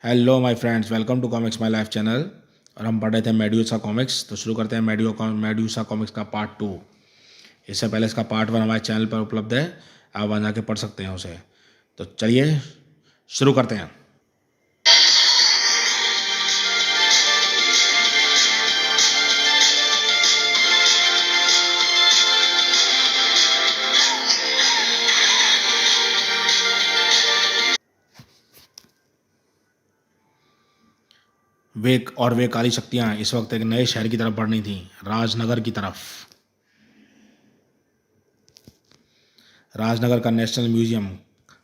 Hello my friends, welcome to comics my life channel. और हम पढ़ रहे थे मेड्यूसा कॉमिक्स। तो शुरू करते हैं मेड्यूसा कॉमिक्स का पार्ट 2। इससे पहले इसका पार्ट 1 हमारे चैनल पर उपलब्ध है, आप वहाँ जाके पढ़ सकते हैं उसे। तो चलिए शुरू करते हैं। वे काली शक्तियाँ इस वक्त एक नए शहर की तरफ बढ़ रही थीं, राजनगर की तरफ। राजनगर का नेशनल म्यूजियम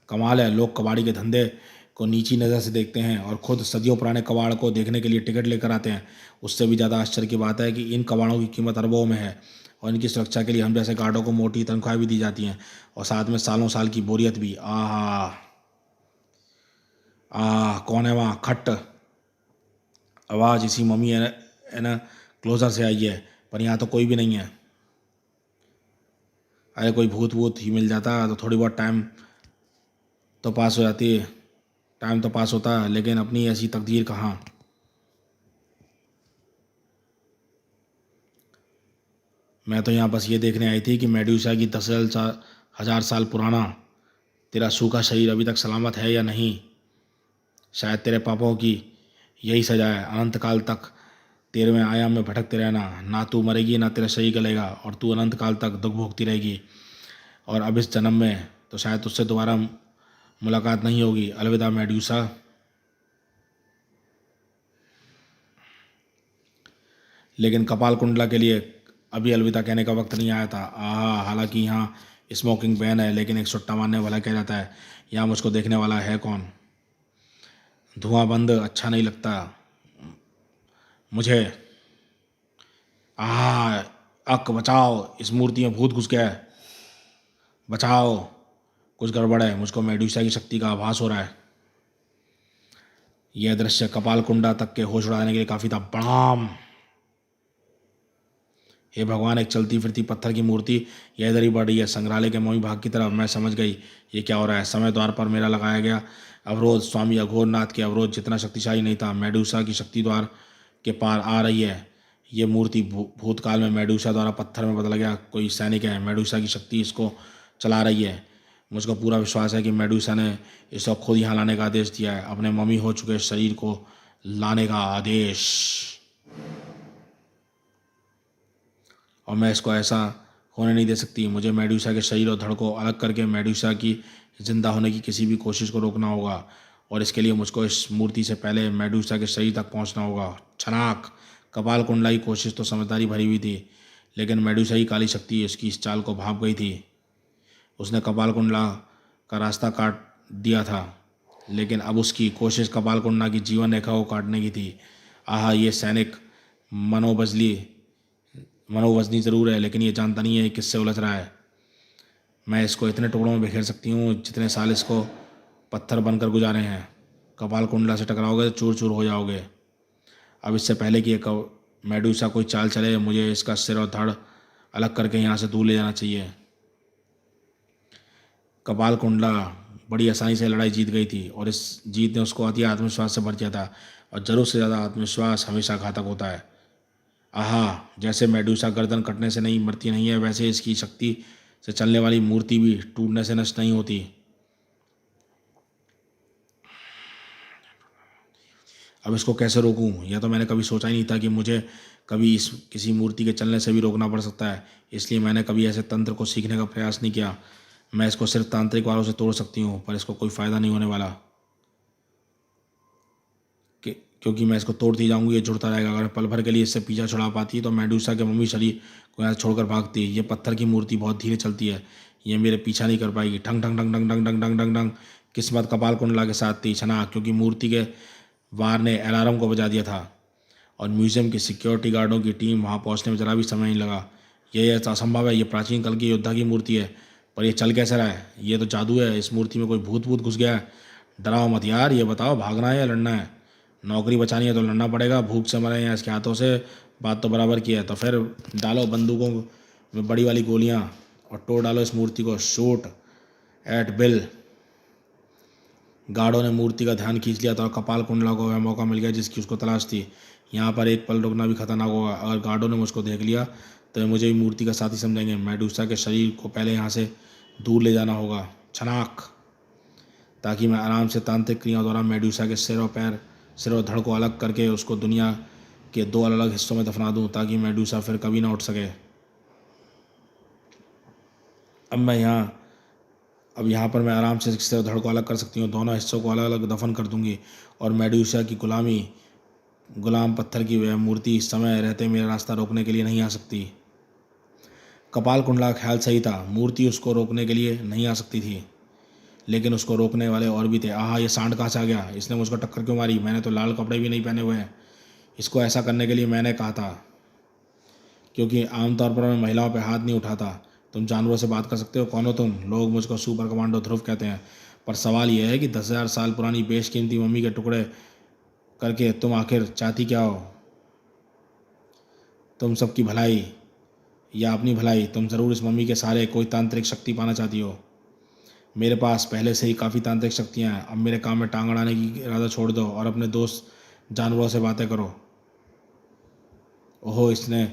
कमाल है। लोग कबाड़ी के धंधे को नीची नज़र से देखते हैं और खुद सदियों पुराने कबाड़ को देखने के लिए टिकट लेकर आते हैं। उससे भी ज़्यादा आश्चर्य की बात है कि इन कबाड़ों की कीमत अरबों में है और इनकी सुरक्षा के लिए हम जैसे गार्डों को मोटी तनख्वाह भी दी जाती हैं और साथ में सालों साल की बोरियत भी। आह आह, कौन है वहाँ? खट आवाज़ इसी मम्मी है ना, क्लोजर से आई है, पर यहाँ तो कोई भी नहीं है। अरे कोई भूत वूत ही मिल जाता तो थोड़ी बहुत टाइम तो पास हो जाती है। टाइम तो पास होता है, लेकिन अपनी ऐसी तकदीर कहाँ। मैं तो यहाँ बस ये देखने आई थी कि मेड्यूसा की 10,000 साल पुराना तेरा सूखा शरीर अभी तक सलामत है या नहीं। शायद तेरे पापों की यही सजा है, अनंत काल तक 13वें आयाम में भटकते रहना। ना तू मरेगी ना तेरा शरीर गलेगा और तू अनंत काल तक दुख भोगती रहेगी। और अब इस जन्म में तो शायद तुझसे दोबारा मुलाकात नहीं होगी। अलविदा मेड्यूसा। लेकिन कपाल कुंडला के लिए अभी अलविदा कहने का वक्त नहीं आया था। हालांकि यहाँ स्मोकिंग बैन है, लेकिन एक सुट्टा मारने वाला कह जाता है यहाँ मुझको देखने वाला है कौन। धुआं बंद अच्छा नहीं लगता मुझे। आह, अक बचाओ, इस मूर्ति में भूत घुस गया है, बचाओ। कुछ गड़बड़ है, मुझको मेडुसा की शक्ति का आभास हो रहा है। यह दृश्य कपाल कुंडा तक के होश उड़ाने के लिए काफ़ी था। प्रणाम। हे भगवान, एक चलती फिरती पत्थर की मूर्ति यह इधर ही बढ़ रही है, संग्रहालय के मोमी भाग की तरफ। मैं समझ गई ये क्या हो रहा है। समय द्वार पर मेरा लगाया गया अवरोध स्वामी अघोरनाथ के अवरोध जितना शक्तिशाली नहीं था। मेडुसा की शक्ति द्वार के पार आ रही है। ये मूर्ति भूतकाल में मेडुसा द्वारा पत्थर में बदल गया कोई सैनिक है। मेडुसा की शक्ति इसको चला रही है। मुझको पूरा विश्वास है कि मेडुसा ने इसको खुद यहाँ लाने का आदेश दिया है, अपने मम्मी हो चुके शरीर को लाने का आदेश। और मैं इसको ऐसा होने नहीं दे सकती। मुझे मेडुसा के शरीर और धड़ को अलग करके मेडुसा की जिंदा होने की किसी भी कोशिश को रोकना होगा। और इसके लिए मुझको इस मूर्ति से पहले मेडुसा के शरीर तक पहुंचना होगा। छनाक। कपाल कुंडला की कोशिश तो समझदारी भरी हुई थी, लेकिन मेडुसा की काली शक्ति इसकी इस चाल को भांप गई थी। उसने कपाल कुंडला का रास्ता काट दिया था, लेकिन अब उसकी कोशिश कपाल कुंडला की जीवन रेखा को काटने की थी। ये सैनिक मनोबजली मनोवजनी ज़रूर है, लेकिन ये जानता नहीं है किससे उलझ रहा है। मैं इसको इतने टुकड़ों में बिखेर सकती हूँ जितने साल इसको पत्थर बनकर गुजारे हैं। कपाल कुंडला से टकराओगे तो चूर चूर हो जाओगे। अब इससे पहले कि एक मेडुसा कोई चाल चले, मुझे इसका सिर और धड़ अलग करके यहाँ से दूर ले जाना चाहिए। कपाल कुंडला बड़ी आसानी से लड़ाई जीत गई थी और इस जीत ने उसको अति आत्मविश्वास से भर दिया था। और ज़रूरत से ज़्यादा आत्मविश्वास हमेशा घातक होता है। जैसे मेडुसा गर्दन कटने से नहीं मरती नहीं है, वैसे इसकी शक्ति से चलने वाली मूर्ति भी टूटने से नष्ट नहीं होती। अब इसको कैसे रोकूं? यह तो मैंने कभी सोचा ही नहीं था कि मुझे कभी इस किसी मूर्ति के चलने से भी रोकना पड़ सकता है। इसलिए मैंने कभी ऐसे तंत्र को सीखने का प्रयास नहीं किया। मैं इसको सिर्फ तांत्रिक वालों से तोड़ सकती हूँ, पर इसको कोई फ़ायदा नहीं होने वाला। क्योंकि मैं इसको तोड़ती जाऊंगी, ये जुड़ता रहेगा। अगर पल भर के लिए इससे पीछा छुड़ा पाती तो मेडुसा के मम्मी शरीर को यहाँ छोड़कर भागती। ये पत्थर की मूर्ति बहुत धीरे चलती है, ये मेरे पीछा नहीं कर पाएगी। ठंग ठंग ठंग ठंग ठंग ठंग ठंग ठंग ठंग। किस्मत कपाल कुंडला के साथ थी। छना, क्योंकि मूर्ति के वार ने अलार्म को बजा दिया था और म्यूजियम की सिक्योरिटी गार्डों की टीम वहाँ पहुँचने में ज़रा भी समय नहीं लगा। ये असंभव है, ये प्राचीन काल की योद्धा की मूर्ति है, पर ये चल कैसे रहा है? ये तो जादू है। इस मूर्ति में कोई भूत भूत घुस गया है। डराओ मत यार, ये बताओ भागना है या लड़ना है? नौकरी बचानी है तो लड़ना पड़ेगा। भूख से मरे हैं इसके हाथों से, बात तो बराबर की है। तो फिर डालो बंदूकों में बड़ी वाली गोलियां और तोड़ डालो इस मूर्ति को। Shoot at bill. गार्डों ने मूर्ति का ध्यान खींच लिया था और कपाल कुंडला को वह मौका मिल गया जिसकी उसको तलाश थी। यहाँ पर एक पल रुकना भी खतरनाक होगा। अगर गार्डों ने मुझको देख लिया तो वे मुझे भी मूर्ति का साथी समझेंगे। मेडूसा के शरीर को पहले यहाँ से दूर ले जाना होगा, छनाक, ताकि मैं आराम से तांत्रिक क्रियाओं द्वारा मेडूसा के सिर और धड़ को अलग करके उसको दुनिया के दो अलग अलग हिस्सों में दफना दूँ, ताकि मेडूसा फिर कभी ना उठ सके। अब यहाँ पर मैं आराम से सिर और धड़ को अलग कर सकती हूँ, दोनों हिस्सों को अलग अलग दफन कर दूंगी और मेडूसा की गुलाम पत्थर की वह मूर्ति इस समय रहते मेरा रास्ता रोकने के लिए नहीं आ सकती। कपाल कुंडला का ख्याल सही था, मूर्ति उसको रोकने के लिए नहीं आ सकती थी, लेकिन उसको रोकने वाले और भी थे। आहा, ये सांड कहाँ से आ गया? इसने मुझको टक्कर क्यों मारी? मैंने तो लाल कपड़े भी नहीं पहने हुए हैं। इसको ऐसा करने के लिए मैंने कहा था, क्योंकि आमतौर पर मैं महिलाओं पर हाथ नहीं उठाता। तुम जानवरों से बात कर सकते हो? कौन हो तुम? लोग मुझको सुपर कमांडो ध्रुव कहते हैं, पर सवाल यह है कि 10,000 साल पुरानी बेशकीमती मम्मी के टुकड़े करके तुम आखिर चाहती क्या हो? तुम सबकी भलाई या अपनी भलाई? तुम ज़रूर इस मम्मी के सहारे कोई तांत्रिक शक्ति पाना चाहती हो। मेरे पास पहले से ही काफ़ी तांत्रिक शक्तियाँ हैं। अब मेरे काम में टांग अड़ाने की इरादा छोड़ दो और अपने दोस्त जानवरों से बातें करो। ओहो, इसने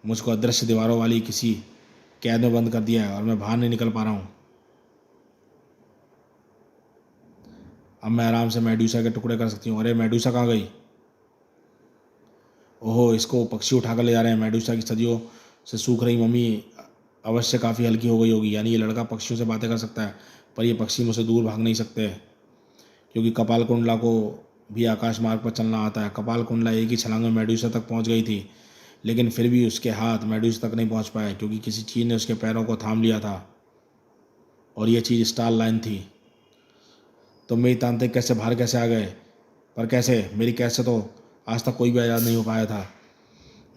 मुझको अदृश्य दीवारों वाली किसी कैद में बंद कर दिया है और मैं बाहर नहीं निकल पा रहा हूँ। अब मैं आराम से मेडूसा के टुकड़े कर सकती हूँ। अरे, मेडूसा कहाँ गई? ओहो, इसको पक्षी उठा कर ले जा रहे हैं। मेडूसा की सदियों से सूख रही मम्मी अवश्य काफ़ी हल्की हो गई होगी। यानी ये लड़का पक्षियों से बातें कर सकता है, पर ये पक्षी मुझसे दूर भाग नहीं सकते, क्योंकि कपाल कुंडला को भी आकाश मार्ग पर चलना आता है। कपाल कुंडला एक ही छलांग में मेडूसा तक पहुंच गई थी, लेकिन फिर भी उसके हाथ मेडूसा तक नहीं पहुंच पाए, क्योंकि किसी चीज़ ने उसके पैरों को थाम लिया था, और ये चीज़ स्टार लाइन थी। तो मेरी तांत्रिक कैसे बाहर कैसे आ गए? पर कैसे? मेरी कैसे तो आज तक कोई भी आज़ाद नहीं हो पाया था।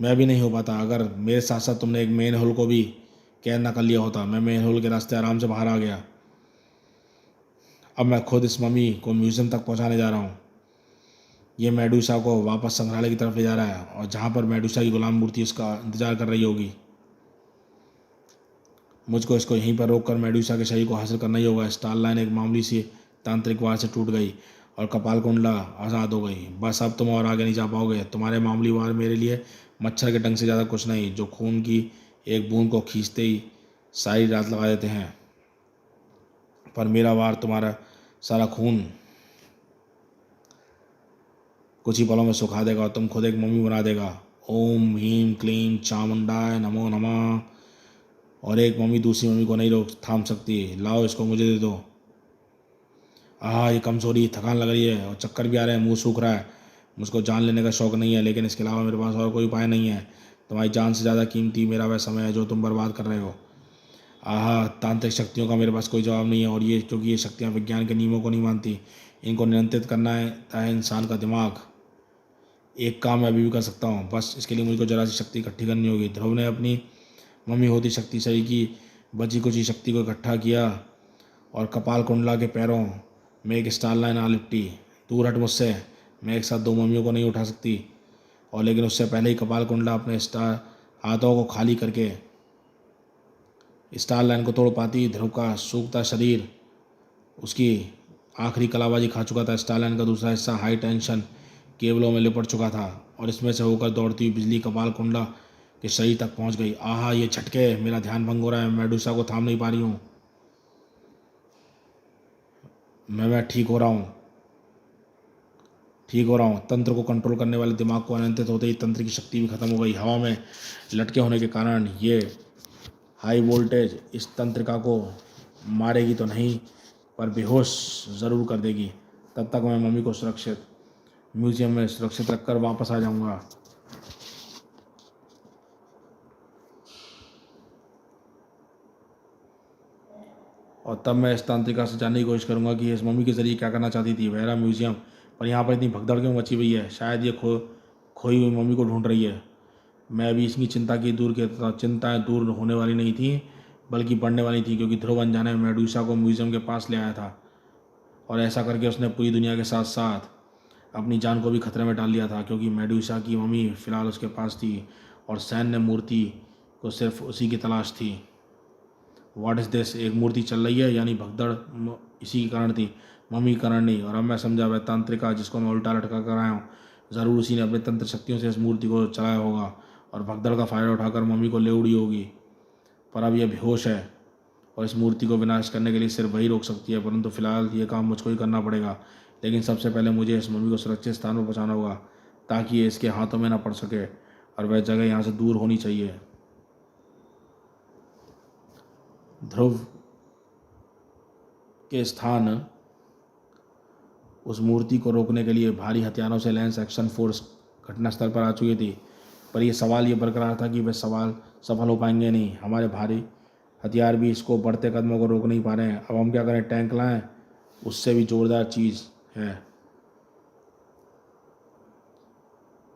मैं भी नहीं हो पाता अगर मेरे साथ साथ तुमने एक मेन होल को भी कैद ना कर लिया होता। मैं मेन होल के रास्ते आराम से बाहर आ गया। अब मैं खुद इस मम्मी को म्यूज़ियम तक पहुंचाने जा रहा हूँ। ये मेडूसा को वापस संग्रहालय की तरफ ले जा रहा है, और जहाँ पर मेडूसा की गुलाम मूर्ति उसका इंतजार कर रही होगी। मुझको इसको यहीं पर रोक कर मेडूसा के शरीर को हासिल करना ही होगा। स्टार लाइन एक मामूली सी तांत्रिक वार से टूट गई और कपाल कुंडला आज़ाद हो गई। बस अब तुम और आगे नहीं जा पाओगे। तुम्हारे मामूली वार मेरे लिए मच्छर के डंक से ज़्यादा कुछ नहीं, जो खून की एक बूंद को खींचते ही सारी रात लगा देते हैं। पर मेरा वार तुम्हारा सारा खून कुछ ही पलों में सुखा देगा और तुम खुद एक मम्मी बना देगा। ओम ह्रीम क्लीम चामुंडाय नमो नमः। और एक मम्मी दूसरी मम्मी को नहीं रोक थाम सकती। लाओ, इसको मुझे दे दो। ये कमज़ोरी, थकान लग रही है और चक्कर भी आ रहे हैं, मुंह सूख रहा है। मुझको जान लेने का शौक़ नहीं है, लेकिन इसके अलावा मेरे पास और कोई उपाय नहीं है। तुम्हारी जान से ज़्यादा कीमती मेरा वह समय है जो तुम बर्बाद कर रहे हो। तांत्रिक शक्तियों का मेरे पास कोई जवाब नहीं है, और ये क्योंकि ये शक्तियाँ विज्ञान के नियमों को नहीं मानती। इनको नियंत्रित करना है इंसान का दिमाग। एक काम मैं अभी भी कर सकता हूँ, बस इसके लिए मुझको जरा सी शक्ति इकट्ठी करनी होगी। ध्रुव ने अपनी मम्मी होती शक्तिशाली की बची कुची शक्ति को इकट्ठा किया और कपाल कुंडला के पैरों में एक स्टार लाइन आ लिपटी। दूर हट मुझसे, मैं एक साथ दो मम्मियों को नहीं उठा सकती। और लेकिन उससे पहले ही कपाल कुंडला अपने स्टार हाथों को खाली करके स्टार लाइन को तोड़ पाती। ध्रुव का सूखता शरीर उसकी आखिरी कलाबाजी खा चुका था। स्टार लाइन का दूसरा हिस्सा हाई टेंशन केबलों में लिपट चुका था और इसमें से होकर दौड़ती हुई बिजली कपाल कुंडला के शरीर तक पहुंच गई। ये झटके, मेरा ध्यान भंग हो रहा है। मेडूसा को थाम नहीं पा रही हूँ। मैं ठीक हो रहा हूँ, ठीक हो रहा हूँ। तंत्र को कंट्रोल करने वाले दिमाग को अनियंत्रित होते ही तंत्र की शक्ति भी खत्म हो गई। हवा में लटके होने के कारण ये हाई वोल्टेज इस तंत्रिका को मारेगी तो नहीं, पर बेहोश ज़रूर कर देगी। तब तक मैं मम्मी को सुरक्षित म्यूजियम में सुरक्षित रखकर वापस आ जाऊंगा। और तब मैं इस तांत्रिका से जानने की कोशिश करूंगा कि इस मम्मी के ज़रिए क्या करना चाहती थी। वह रहा म्यूजियम, पर यहाँ पर इतनी भगदड़ क्यों मची हुई है? शायद ये खोई हुई मम्मी को ढूंढ रही है। मैं अभी इसकी चिंताएं दूर होने वाली नहीं थी, बल्कि बढ़ने वाली थी, क्योंकि ध्रुव अनजाने में मेडूसा को म्यूजियम के पास ले आया था, और ऐसा करके उसने पूरी दुनिया के साथ साथ अपनी जान को भी खतरे में डाल लिया था, क्योंकि मेडूसा की मम्मी फ़िलहाल उसके पास थी और सैन्य मूर्ति को सिर्फ उसी की तलाश थी। What is this? एक मूर्ति चल रही है, यानी भगदड़ इसी के कारण थी। मम्मी करणी। और अब मैं समझा वह तांत्रिका जिसको मैं उल्टा लटका कर आया हूँ, ज़रूर उसी ने अपने तंत्र शक्तियों से इस मूर्ति को चलाया होगा और भगदड़ का फ़ायदा उठाकर मम्मी को ले उड़ी होगी। पर अब यह बेहोश है और इस मूर्ति को विनाश करने के लिए सिर्फ वही रोक सकती है, परंतु फिलहाल ये काम मुझको ही करना पड़ेगा। लेकिन सबसे पहले मुझे इस मम्मी को सुरक्षित स्थान पर पहुँचाना होगा ताकि ये इसके हाथों में ना पड़ सके और वह जगह यहाँ से दूर होनी चाहिए। ध्रुव के स्थान उस मूर्ति को रोकने के लिए भारी हथियारों से लैंस एक्शन फोर्स घटनास्थल पर आ चुकी थी, पर यह सवाल ये बरकरार था कि वे सफल हो पाएंगे नहीं। हमारे भारी हथियार भी इसको बढ़ते कदमों को रोक नहीं पा रहे हैं। अब हम क्या करें? टैंक लाएं? उससे भी जोरदार चीज़ है।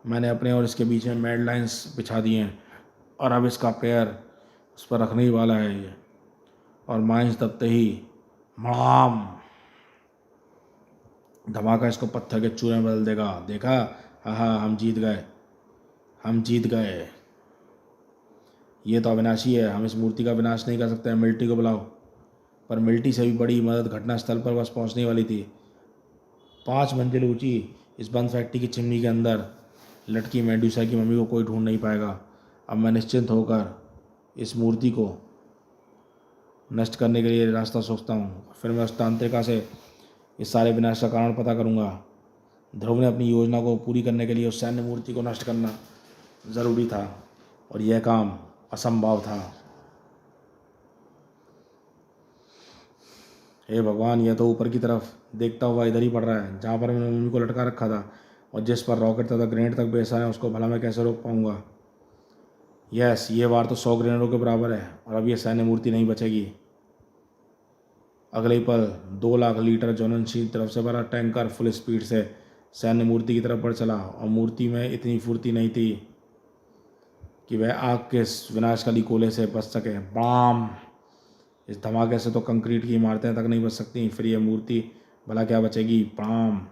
मैंने अपने और इसके बीच में मैड लाइन्स बिछा दिए हैं और अब इसका पैर उस पर रखने ही वाला है ये। और माइंस दबते ही मड़ाम धमाका इसको पत्थर के चूरे में बदल देगा। देखा? हाँ, हम जीत गए, हम जीत गए। ये तो अविनाशी है, हम इस मूर्ति का विनाश नहीं कर सकते हैं। मिल्टी को बुलाओ। पर मिल्टी से भी बड़ी मदद घटनास्थल पर बस पहुंचने वाली थी। 5 मंजिल ऊंची इस बंद फैक्ट्री की चिमनी के अंदर लटकी मेडूसा की मम्मी को कोई ढूंढ नहीं पाएगा। अब मैं निश्चिंत होकर इस मूर्ति को नष्ट करने के लिए रास्ता सोचता हूँ। फिर मैं उस तांत्रिका से इस सारे विनाश का कारण पता करूँगा। ध्रुव ने अपनी योजना को पूरी करने के लिए उस सैन्य मूर्ति को नष्ट करना ज़रूरी था और यह काम असंभव था। हे भगवान, यह तो ऊपर की तरफ देखता हुआ इधर ही पड़ रहा है जहाँ पर मैंने मम्मी को लटका रखा था और जिस पर रॉकेट तथा ग्रेनेड तक बेसा है, उसको भला मैं कैसे रोक पाऊँगा? यस, ये वार तो 100 ग्रेनेडों के बराबर है और अब यह सैन्य मूर्ति नहीं बचेगी। अगले ही पल 2 लाख लीटर ज्वलनशील तरफ से भरा टैंकर फुल स्पीड से सैन्य मूर्ति की तरफ बढ़ चला और मूर्ति में इतनी फुर्ती नहीं थी कि वह आग के विनाशकाली गोले से बच सके। बाम! इस धमाके से तो कंक्रीट की इमारतें तक नहीं बच सकती, फिर यह मूर्ति भला क्या बचेगी? बाम!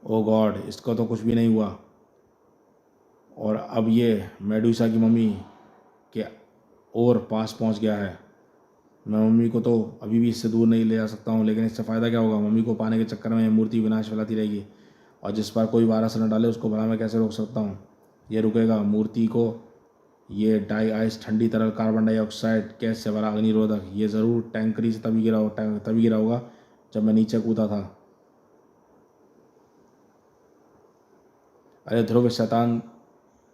ओ गॉड, इसको तो कुछ भी नहीं हुआ और अब ये मेडूसा की मम्मी के और पास पहुंच गया है। मैं मम्मी को तो अभी भी इससे दूर नहीं ले जा सकता हूँ, लेकिन इससे फ़ायदा क्या होगा? मम्मी को पाने के चक्कर में यह मूर्ति विनाश फैलाती रहेगी और जिस पर कोई वायरस न डाले उसको भला मैं कैसे रोक सकता हूँ? ये रुकेगा। मूर्ति को ये डाई आइस ठंडी तरल कार्बन डाइऑक्साइड गैस से भरा अग्निरोधक ये ज़रूर टैंकरी से तभी गिरा होगा जब मैं नीचे कूदा था। अरे ध्रुव, शैतान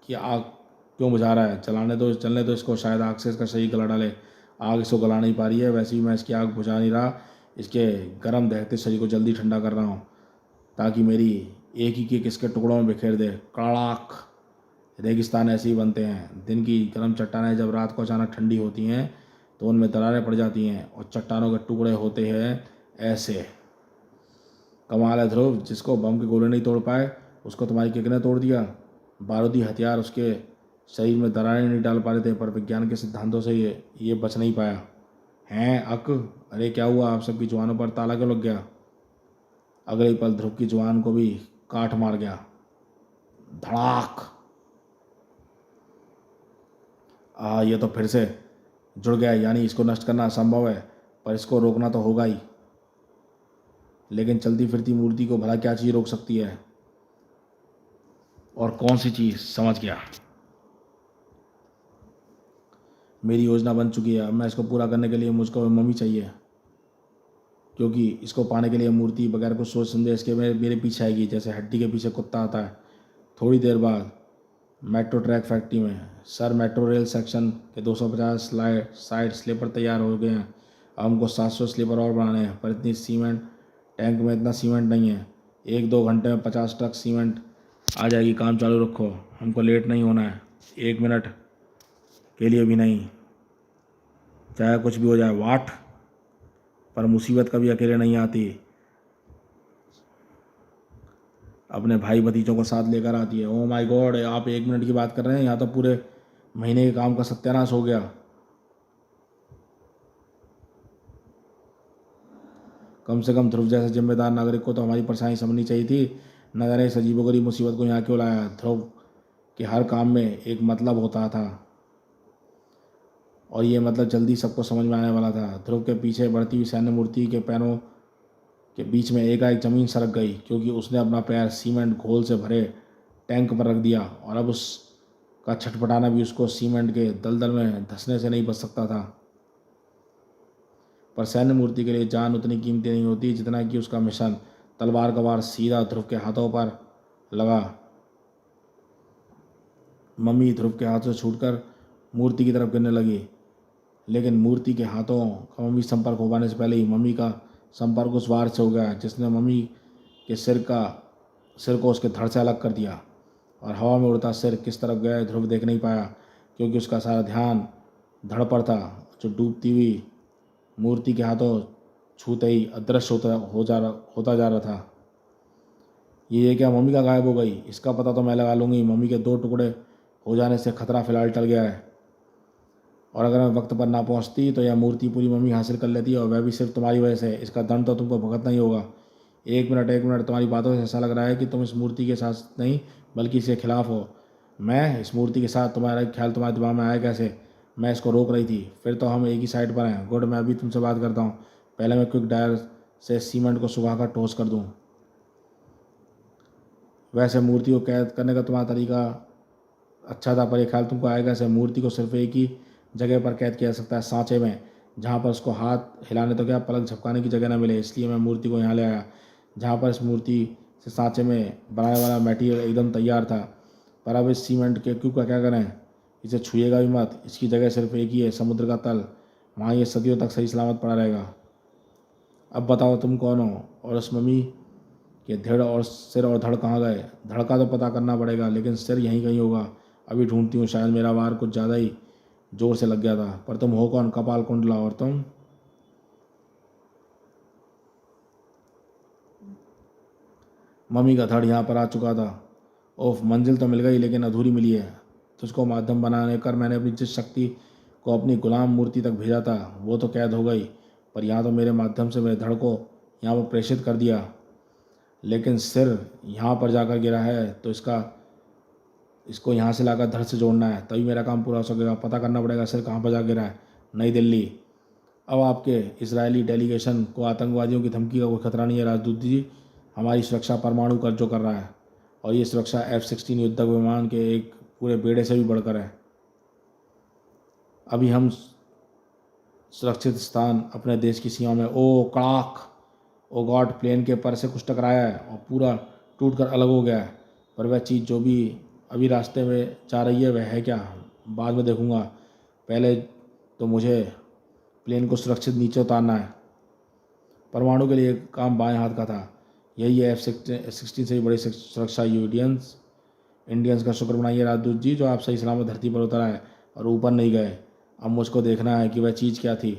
की आग क्यों बुझा रहा है? चलने दो इसको, शायद आग से इसका शरीर गला डाले। आग इसको गला नहीं पा रही है, वैसे भी मैं इसकी आग बुझा नहीं रहा, इसके गर्म दहकते शरीर को जल्दी ठंडा कर रहा हूँ ताकि मेरी एक ही किक इसके टुकड़ों में बिखेर दे। कड़ाक! रेगिस्तान ऐसे ही बनते हैं। दिन की गर्म चट्टानें जब रात को अचानक ठंडी होती हैं तो उनमें दरारें पड़ जाती हैं और चट्टानों के टुकड़े होते हैं ऐसे। कमाल है ध्रुव, जिसको बम के गोले नहीं तोड़ पाए उसको तुम्हारी किक ने तोड़ दिया। बारूदी हथियार उसके शरीर में दरारें नहीं डाल पा रहे थे, पर विज्ञान के सिद्धांतों से ये बच नहीं पाया। हैं अक? अरे क्या हुआ? आप सबकी जुबानों पर ताला क्यों लग गया? अगले ही पल ध्रुव की जुबान को भी काट मार गया। धड़ाक! ये तो फिर से जुड़ गया, यानी इसको नष्ट करना असंभव है, पर इसको रोकना तो होगा ही। लेकिन चलती फिरती मूर्ति को भला क्या चीज़ रोक सकती है? और कौन सी चीज़? समझ गया, मेरी योजना बन चुकी है। अब मैं इसको पूरा करने के लिए मुझको मम्मी चाहिए, क्योंकि इसको पाने के लिए मूर्ति बगैर कुछ सोच समझे इसके मेरे पीछे आएगी, जैसे हड्डी के पीछे कुत्ता आता है। थोड़ी देर बाद मेट्रो ट्रैक फैक्ट्री में सर मेट्रो रेल सेक्शन के 250 साइड स्लीपर तैयार हो गए हैं। अब हमको 700 स्लीपर और बनाने हैं, पर इतनी सीमेंट टैंक में इतना सीमेंट नहीं है। 1-2 घंटे में 50 ट्रक सीमेंट आ जाएगी। काम चालू रखो, हमको लेट नहीं होना है, 1 मिनट के लिए भी नहीं, चाहे कुछ भी हो जाए। वाट! पर मुसीबत कभी अकेले नहीं आती, अपने भाई भतीजों को साथ लेकर आती है। ओह माय गॉड, आप 1 मिनट की बात कर रहे हैं, यहाँ तो पूरे महीने के काम का सत्यानाश हो गया। कम से कम ध्रुव जैसे जिम्मेदार नागरिक को तो हमारी परेशानी समझनी चाहिए थी। न जाने इस अजीबोगरीब मुसीबत को यहाँ क्यों लाया। ध्रुव के हर काम में एक मतलब होता था। और ये मतलब जल्दी सबको समझ में आने वाला था। ध्रुव के पीछे बढ़ती हुई सैन्य मूर्ति के पैरों के बीच में एकाएक जमीन सरक गई, क्योंकि उसने अपना पैर सीमेंट घोल से भरे टैंक पर रख दिया और अब उसका छटपटाना भी उसको सीमेंट के दलदल में धंसने से नहीं बच सकता था। पर सैन्य मूर्ति के लिए जान उतनी कीमती नहीं होती जितना कि उसका मिशन। तलवार का वार सीधा ध्रुव के हाथों पर लगा। मम्मी ध्रुव के हाथ से छूटकर मूर्ति की तरफ गिरने लगी, लेकिन मूर्ति के हाथों का मम्मी संपर्क हो पाने से पहले ही मम्मी का संपर्क उस वार से हो गया, जिसने मम्मी के सिर को उसके धड़ से अलग कर दिया। और हवा में उड़ता सिर किस तरफ गया ध्रुव देख नहीं पाया, क्योंकि उसका सारा ध्यान धड़ पर था, जो डूबती हुई मूर्ति के हाथों छूते ही अदृश्य होता जा रहा था। ये क्या मम्मी का गायब हो गई? इसका पता तो मैं लगा लूँगी। मम्मी के दो टुकड़े हो जाने से खतरा फिलहाल टल गया है, और अगर मैं वक्त पर ना पहुंचती तो यह मूर्ति पूरी मम्मी हासिल कर लेती, और वह भी सिर्फ तुम्हारी वजह से। इसका दंड तो तुमको भुगतना ही होगा। एक मिनट, तुम्हारी बातों से ऐसा लग रहा है कि तुम इस मूर्ति के साथ नहीं बल्कि इसके खिलाफ हो। मैं इस मूर्ति के साथ? तुम्हारा ख्याल तुम्हारे दिमाग में आया कैसे? मैं इसको रोक रही थी। फिर तो हम एक ही साइड पर हैं। गुड, मैं अभी तुमसे बात करता हूँ। पहले मैं क्विक डायर से सीमेंट को सुखाकर ठोस कर दूँ। वैसे मूर्ति को कैद करने का तुम्हारा तरीका अच्छा था, पर यह ख्याल तुमको आएगा कैसे? मूर्ति को सिर्फ एक ही जगह पर कैद किया जा सकता है, सांचे में, जहाँ पर उसको हाथ हिलाने तो क्या पलक झपकाने की जगह ना मिले। इसलिए मैं मूर्ति को यहाँ ले आया, जहाँ पर इस मूर्ति से सांचे में बनाने वाला मटेरियल एकदम तैयार था। पर अब इस सीमेंट के क्यूब का क्या करें? इसे छुएगा भी मत। इसकी जगह सिर्फ एक ही है, समुद्र का तल। वहाँ ये सदियों तक सही सलामत पड़ा रहेगा। अब बताओ तुम कौन हो, और उस मम्मी के धड़ और सिर और धड़ कहाँ गए? धड़ का तो पता करना पड़ेगा, लेकिन सिर यहीं कहीं होगा। अभी ढूंढती हूँ। शायद मेरा वार कुछ ज़्यादा ही जोर से लग गया था। पर तुम हो कौन? कपाल कुंडला। और तुम? मम्मी का धड़ यहाँ पर आ चुका था। ओफ, मंजिल तो मिल गई, लेकिन अधूरी मिली है। तुझको माध्यम बनाने कर मैंने अपनी जिस शक्ति को अपनी गुलाम मूर्ति तक भेजा था, वो तो कैद हो गई। पर यहाँ तो मेरे माध्यम से मेरे धड़ को यहाँ पर प्रेषित कर दिया, लेकिन सिर यहाँ पर जाकर गिरा है, तो इसको यहाँ से लाकर धड़ से जोड़ना है, तभी मेरा काम पूरा हो सकेगा। पता करना पड़ेगा सिर कहाँ पर जा गिरा है। नई दिल्ली। अब आपके इजरायली डेलीगेशन को आतंकवादियों की धमकी का कोई खतरा नहीं है राजदूत जी। हमारी सुरक्षा परमाणु कर जो कर रहा है, और ये सुरक्षा F-16 युद्धक विमान के एक पूरे बेड़े से भी बढ़कर है। अभी हम सुरक्षित स्थान अपने देश की सीमा में। ओ कड़ाक! ओ गॉड! प्लेन के पर से कुछ टकराया है और पूरा टूट कर अलग हो गया है। पर वह चीज़ जो भी अभी रास्ते में जा रही है, वह है क्या? बाद में देखूंगा। पहले तो मुझे प्लेन को सुरक्षित नीचे उतारना है। परमाणु के लिए काम बाएं हाथ का था। यही है F-16 से भी बड़ी सुरक्षा। इंडियंस का शुक्र मनाइए राजदूत जी, जो आप सही सलामत धरती पर उतर आए और ऊपर नहीं गए। अब मुझको देखना है कि वह चीज़ क्या थी।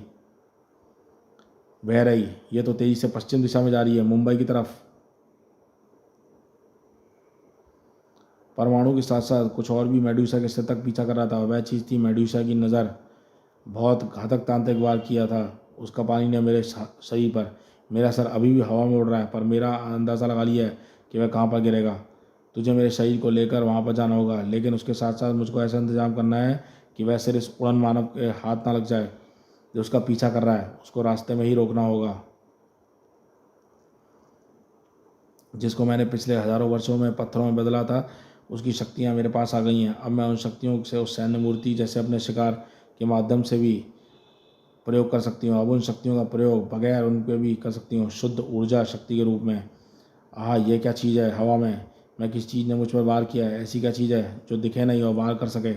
बह रही, ये तो तेज़ी से पश्चिम दिशा में जा रही है, मुंबई की तरफ। परमाणु के साथ साथ कुछ और भी मेडूसा के सिर तक पीछा कर रहा था। वह चीज़ थी मेडूसा की नज़र। बहुत घातक तांत्रिक वार किया था उसका पानी ने मेरे शरीर पर। मेरा सर अभी भी हवा में उड़ रहा है, पर मेरा अंदाज़ा लगा लिया है कि वह कहाँ पर गिरेगा। तुझे मेरे शरीर को लेकर वहाँ पर जाना होगा, लेकिन उसके साथ साथ मुझको ऐसा इंतजाम करना है कि वह सिर इस उड़न मानव के हाथ ना लग जाए जो उसका पीछा कर रहा है। उसको रास्ते में ही रोकना होगा, जिसको मैंने पिछले हज़ारों वर्षों में पत्थरों में बदला था। उसकी शक्तियाँ मेरे पास आ गई हैं। अब मैं उन शक्तियों से उस सैन्य मूर्ति जैसे अपने शिकार के माध्यम से भी प्रयोग कर सकती हूँ। अब उन शक्तियों का प्रयोग बगैर उनके भी कर सकती हूँ, शुद्ध ऊर्जा शक्ति के रूप में। ये क्या चीज़ है हवा में? मैं किस चीज़ ने मुझ पर वार किया है? ऐसी क्या चीज़ है जो दिखे नहीं और वार कर सके?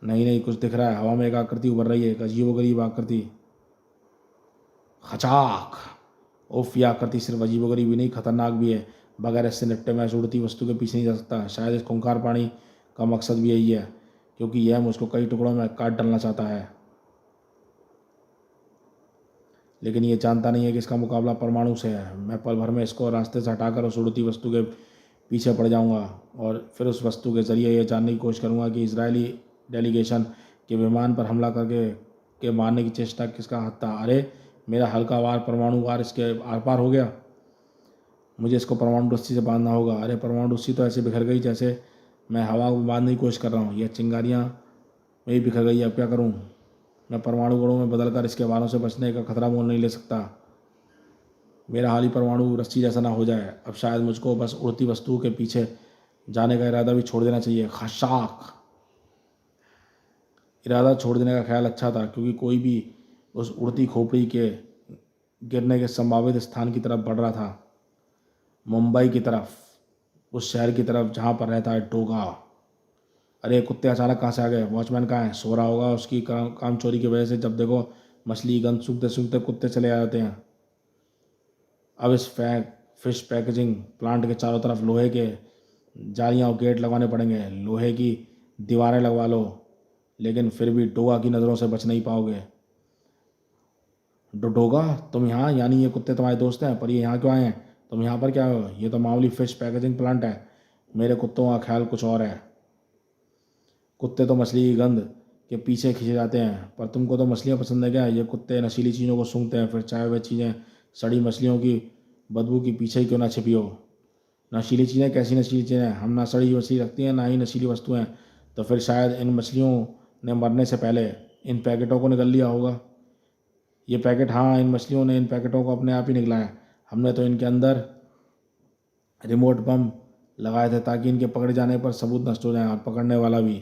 नहीं, कुछ दिख रहा है। हवा में एक आकृति उभर रही है, एक अजीबोगरीब आकृति। खचाक! उफ, यह आकृति सिर्फ अजीबोगरीब ही नहीं, खतरनाक भी है। बगैर इससे निपटे मैं इस उड़ती वस्तु के पीछे नहीं जा सकता। शायद इस खूंखार प्राणी का मकसद भी यही है, क्योंकि यह मुझको कई टुकड़ों में काट डालना चाहता है, लेकिन ये जानता नहीं है कि इसका मुकाबला परमाणु से है। मैं पल भर में इसको रास्ते से हटाकर उस उड़ती वस्तु के पीछे पड़ जाऊंगा, और फिर उस वस्तु के ज़रिए यह जानने की कोशिश करूंगा कि इजरायली डेलीगेशन के विमान पर हमला करके मारने की चेष्टा किसका हाथ था। अरे, मेरा हल्का वार, परमाणु वार इसके आर पार हो गया। मुझे इसको परमाणु रस्सी से बांधना होगा। अरे, परमाणु रस्सी तो ऐसे बिखर गई जैसे मैं हवा को बांधने की कोशिश कर रहा हूँ। यह चिंगारियाँ वही बिखर गई, अब क्या करूं? मैं परमाणु गुणों में बदलकर इसके वारों से बचने का खतरा मोल नहीं ले सकता। मेरा हाल ही परमाणु रस्सी जैसा ना हो जाए। अब शायद मुझको बस उड़ती वस्तुओं के पीछे जाने का इरादा भी छोड़ देना चाहिए। खशाक। इरादा छोड़ देने का ख्याल अच्छा था, क्योंकि कोई भी उस उड़ती खोपड़ी के गिरने के संभावित स्थान की तरफ बढ़ रहा था। मुंबई की तरफ, उस शहर की तरफ जहाँ पर रहता है डोगा। अरे कुत्ते अचानक कहाँ से आ गए? वॉचमैन कहाँ है? सो रहा होगा। उसकी काम चोरी की वजह से जब देखो मछली गंद सूंघते सूंघते कुत्ते चले आते हैं। अब इस फिश पैकेजिंग प्लांट के चारों तरफ लोहे के जालियाँ और गेट लगवाने पड़ेंगे। लोहे की दीवारें लगवा लो, लेकिन फिर भी डोगा की नज़रों से बच नहीं पाओगे। डोगा, तुम यहाँ? यानी ये कुत्ते तुम्हारे दोस्त हैं, पर ये यहाँ क्यों आए हैं? तुम यहाँ पर क्या हो? ये तो मामूली फिश पैकेजिंग प्लांट है। मेरे कुत्तों का ख्याल कुछ और है। कुत्ते तो मछली की गंध के पीछे खींचे जाते हैं, पर तुमको तो मछलियाँ पसंद है क्या? ये कुत्ते नशीली चीज़ों को सूंघते हैं, फिर चाहे वह चीज़ें सड़ी मछलियों की बदबू के पीछे ही क्यों ना छिपी हो। नशीली चीज़ें? कैसी नशीली चीज़ें? हम ना सड़ी मछली रखती हैं, ना ही नशीली वस्तुएं। तो फिर शायद इन मछलियों ने मरने से पहले इन पैकेटों को निगल लिया होगा। ये पैकेट, हाँ, इन मछलियों ने इन पैकेटों को अपने आप ही निगला है। हमने तो इनके अंदर रिमोट बम लगाए थे ताकि इनके पकड़े जाने पर सबूत नष्ट हो जाए, और पकड़ने वाला भी।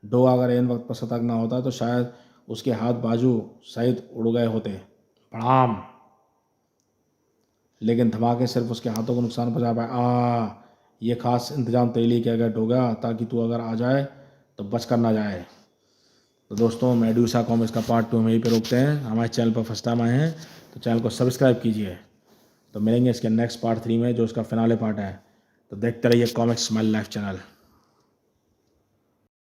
डोगा अगर इन वक्त पर सतर्क ना होता तो शायद उसके हाथ बाजू सहित उड़ गए होते। प्रणाम। लेकिन धमाके सिर्फ उसके हाथों को नुकसान पहुंचा पाए। ये खास इंतजाम तेरे लिए किया गया डोगा, ताकि तू अगर आ जाए तो बच कर ना जाए। तो दोस्तों, मेडूसा कॉमिक्स का पार्ट 2 हम यहीं पे रोकते हैं। हमारे चैनल पर फर्स्ट टाइम आए हैं तो चैनल को सब्सक्राइब कीजिए। तो मिलेंगे इसके नेक्स्ट पार्ट 3 में, जो इसका फिनाले पार्ट है। तो देखते रहिए कॉमिक्स स्माइल लाइफ चैनल।